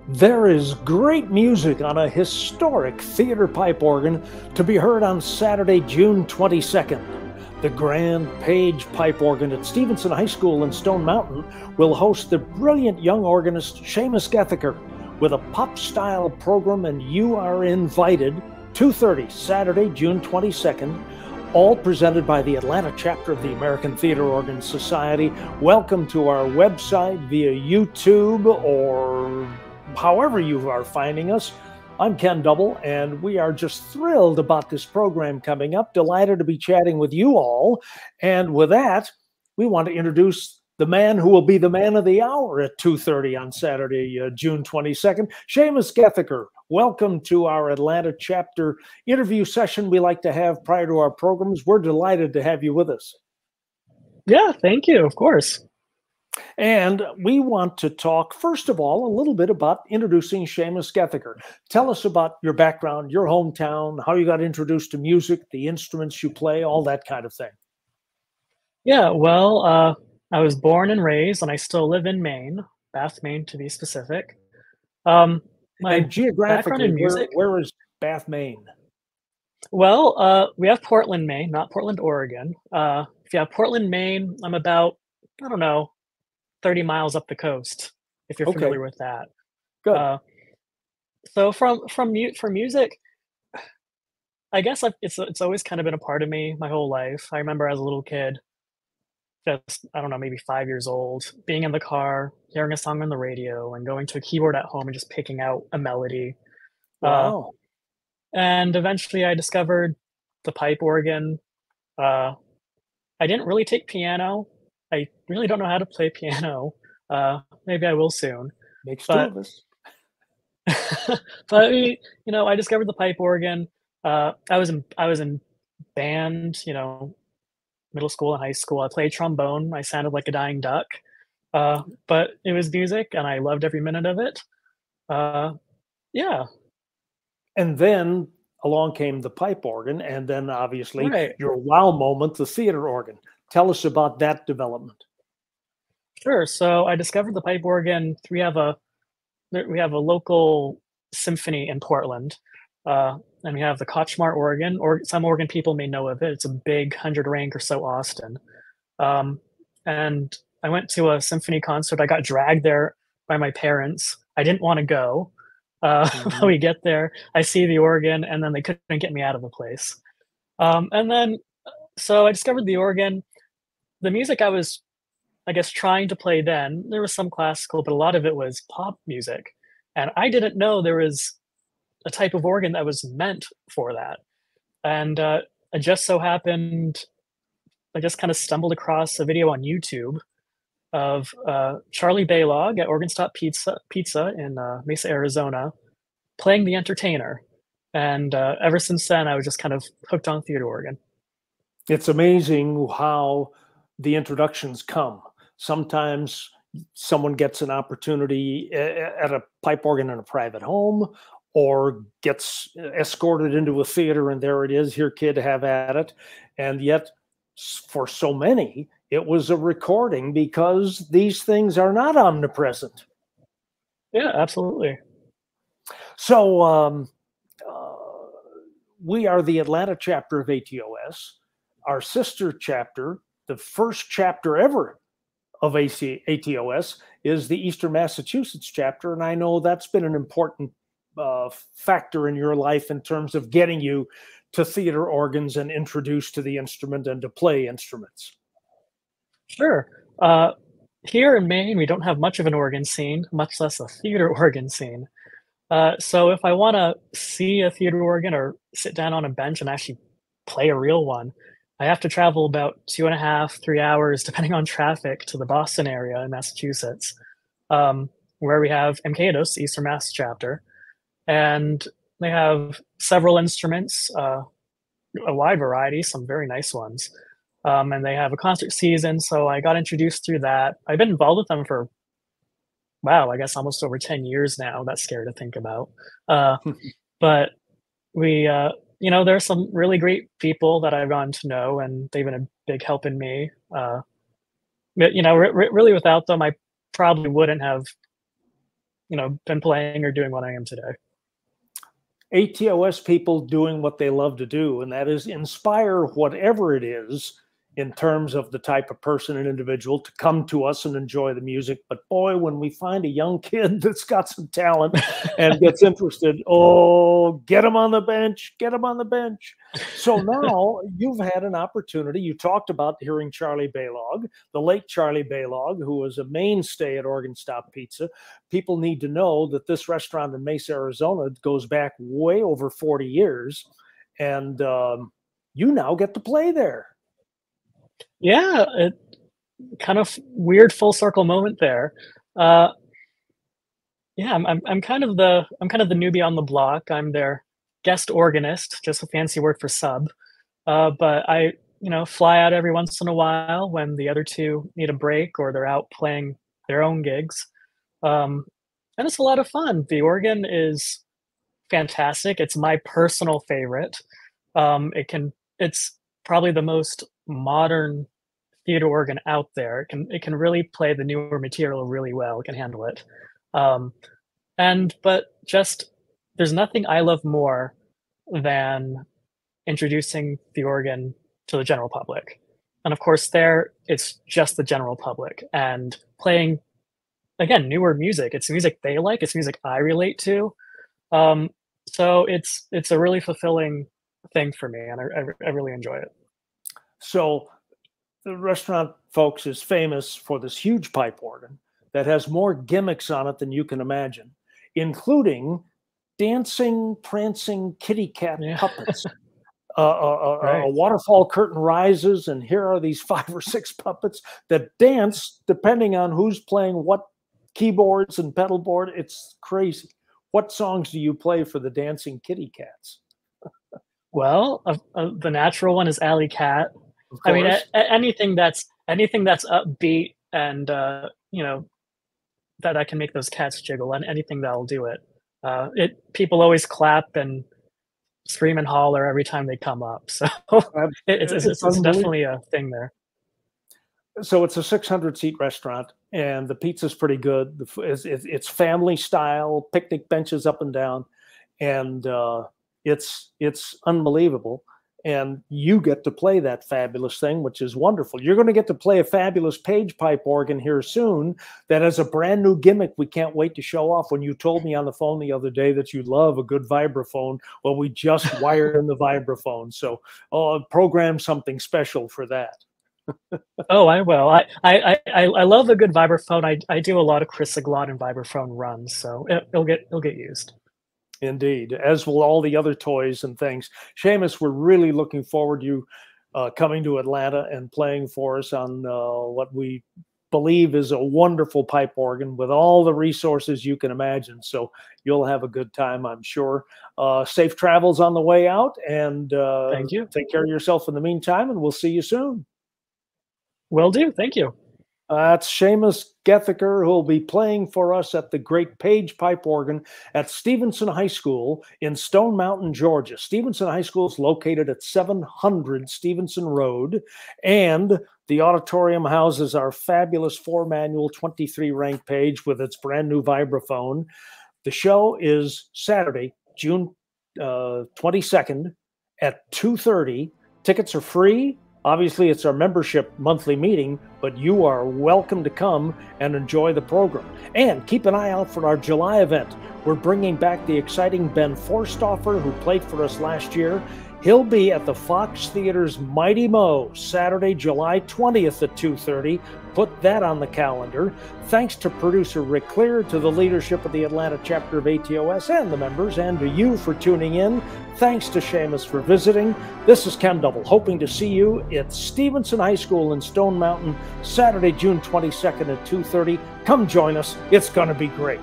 There is great music on a historic theater pipe organ to be heard on Saturday, June 22nd. The Grande Page pipe organ at Stephenson High School in Stone Mountain will host the brilliant young organist Seamus Gethicker with a pop-style program, and you are invited. 2:30 Saturday, June 22nd, all presented by the Atlanta chapter of the American Theater Organ Society. Welcome to our website via YouTube or however you are finding us. I'm Ken Double, and we are just thrilled about this program coming up. Delighted to be chatting with you all. And with that, we want to introduce the man who will be the man of the hour at 2:30 on Saturday, June 22nd, Seamus Gethicker. Welcome to our Atlanta chapter interview session we like to have prior to our programs. We're delighted to have you with us. Yeah, thank you, of course. And we want to talk, first of all, a little bit about introducing Seamus Gethicker. Tell us about your background, your hometown, how you got introduced to music, the instruments you play, all that kind of thing. Yeah, well, I was born and raised, and I still live in Maine, Bath, Maine, to be specific. My And background geographically, in music, where is Bath, Maine? well, we have Portland, Maine, not Portland, Oregon. If you have Portland, Maine, I'm about, I don't know, 30 miles up the coast, if you're Okay, familiar with that. good. Uh, so for music, I guess it's always kind of been a part of me my whole life. I remember as a little kid, just, I don't know, maybe 5 years old, being in the car, hearing a song on the radio, and going to a keyboard at home and just picking out a melody. Uh, Wow. and eventually I discovered the pipe organ. Uh, I didn't really take piano. I really don't know how to play piano. Maybe I will soon. Makes two But of us. but I discovered the pipe organ. I was in band, middle school and high school. I played trombone. I sounded like a dying duck. But it was music, and I loved every minute of it. Uh, yeah, And then along came the pipe organ, and then obviously right. your wow moment, the theater organ. Tell us about that development. Sure. So I discovered the pipe organ. We have a local symphony in Portland, and we have the Kochmar organ, or some Oregon people may know of it. It's a big 100 rank or so Austin. Um, and I went to a symphony concert. I got dragged there by my parents. I didn't want to go. When Mhm. we get there, I see the organ, and then they couldn't get me out of the place. And then, so I discovered the organ. The music I was, I guess, trying to play then, there was some classical, but a lot of it was pop music. And I didn't know there was a type of organ that was meant for that. And it just so happened, I just kind of stumbled across a video on YouTube of Charlie Baylog at Organ Stop Pizza in Mesa, Arizona, playing the entertainer. And ever since then, I was just kind of hooked on theater organ. It's amazing how the introductions come. Sometimes someone gets an opportunity at a pipe organ in a private home or gets escorted into a theater, and there it is, here, kid, have at it. And yet, for so many, it was a recording because these things are not omnipresent. Yeah, absolutely. So, uh, we are the Atlanta chapter of ATOS. Our sister chapter, the first chapter ever of ATOS, is the Eastern Massachusetts chapter. And I know that's been an important factor in your life in terms of getting you to theater organs and introduced to the instrument and to play instruments. Sure. Here in Maine, we don't have much of an organ scene, much less a theater organ scene. So if I want to see a theater organ or sit down on a bench and actually play a real one, I have to travel about 2.5, 3 hours, depending on traffic, to the Boston area in Massachusetts, where we have MKATOS, the Eastern Mass chapter, and they have several instruments, a wide variety, some very nice ones. And they have a concert season, so I got introduced through that. I've been involved with them for, wow, I guess almost over 10 years now. That's scary to think about. Uh, but we, there are some really great people that I've gotten to know, and they've been a big help in me. But really, without them, I probably wouldn't have, been playing or doing what I am today. ATOS people doing what they love to do, and that is inspire whatever it is in terms of the type of person and individual to come to us and enjoy the music. But boy, when we find a young kid that's got some talent and gets interested, oh, get him on the bench, get him on the bench. So now you've had an opportunity. You talked about hearing Charlie Baylog, the late Charlie Baylog, who was a mainstay at Organ Stop Pizza. People need to know that this restaurant in Mesa, Arizona goes back way over 40 years. And you now get to play there. Yeah, it kind of weird full circle moment there. Yeah, I'm kind of the newbie on the block. I'm their guest organist, just a fancy word for sub. But I, fly out every once in a while when the other two need a break or they're out playing their own gigs. And it's a lot of fun. The organ is fantastic. It's my personal favorite. It's probably the most modern theater organ out there. It can really play the newer material really well. It can handle it. But just there's nothing I love more than introducing the organ to the general public. And of course there it's just the general public and playing again newer music. It's music they like, it's music I relate to. So it's a really fulfilling thing for me, and I really enjoy it. So the restaurant, folks, is famous for this huge pipe organ that has more gimmicks on it than you can imagine, including dancing, prancing kitty cat puppets. Right. A waterfall curtain rises, and here are these 5 or 6 puppets that dance depending on who's playing what keyboards and pedal board. It's crazy. What songs do you play for the dancing kitty cats? Well, the natural one is Alley Cat. I mean, anything that's upbeat and that I can make those cats jiggle, and anything that'll do it. People always clap and scream and holler every time they come up. So it's definitely a thing there. So it's a 600-seat restaurant, and the pizza's pretty good. It's family style, picnic benches up and down, and it's unbelievable. And you get to play that fabulous thing, which is wonderful. You're going to get to play a fabulous Page pipe organ here soon that has a brand new gimmick we can't wait to show off. When you told me on the phone the other day that you love a good vibraphone, well, we just wired in the vibraphone. So program something special for that. Oh, I will. I love a good vibraphone. I do a lot of Chris Aglon and vibraphone runs, so it'll get used. Indeed, as will all the other toys and things. Seamus, we're really looking forward to you coming to Atlanta and playing for us on what we believe is a wonderful pipe organ with all the resources you can imagine. So you'll have a good time, I'm sure. Safe travels on the way out, and thank you. Take care of yourself in the meantime, and we'll see you soon. Will do. Thank you. That's Seamus Gethicker, who will be playing for us at the Great Page pipe organ at Stephenson High School in Stone Mountain, Georgia. Stephenson High School is located at 700 Stephenson Road, and the auditorium houses our fabulous 4-manual 23-rank Page with its brand new vibraphone. The show is Saturday, June 22nd at 2:30. Tickets are free. Obviously, it's our membership monthly meeting, but you are welcome to come and enjoy the program. And keep an eye out for our July event. We're bringing back the exciting Ben Forstoffer, who played for us last year. He'll be at the Fox Theater's Mighty Mo, Saturday, July 20th at 2:30. Put that on the calendar. Thanks to producer Rick Clear, to the leadership of the Atlanta chapter of ATOS and the members, and to you for tuning in. Thanks to Seamus for visiting. This is Ken Double, hoping to see you at Stephenson High School in Stone Mountain, Saturday, June 22nd at 2:30. Come join us. It's going to be great.